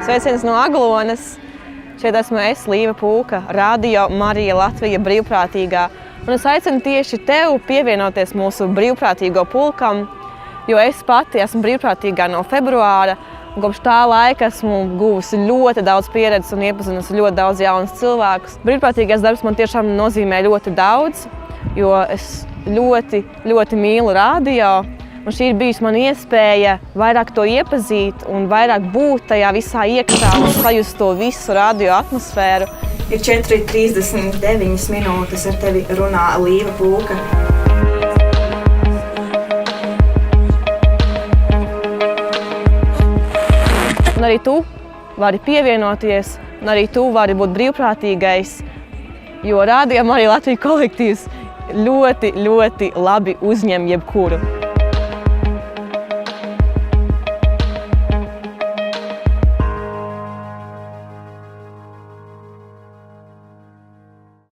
Sveiciens no Aglonas. Šeit esmu es, Līva Pūka, Radio Marija Latvija brīvprātīgā. Un es aicinu tieši tev pievienoties mūsu brīvprātīgo pulkam, jo es pati esmu brīvprātīgā no februāra. Un kopš tā laika esmu guvusi ļoti daudz pieredzes un iepazinusi ļoti daudz jaunus cilvēkus. Brīvprātīgais darbs man tiešām nozīmē ļoti daudz, jo es ļoti mīlu radio. Un šī ir bijusi mana iespēja vairāk to iepazīt un vairāk būt tajā visā iekšā un sajust to visu radio atmosfēru. Ir 4:39 minūtes, ar tevi runā Līva Pūka. Un arī tu vari pievienoties, un arī tu vari būt brīvprātīgais, jo Radio Marija Latvija kolektīvs ļoti labi uzņem jebkuru.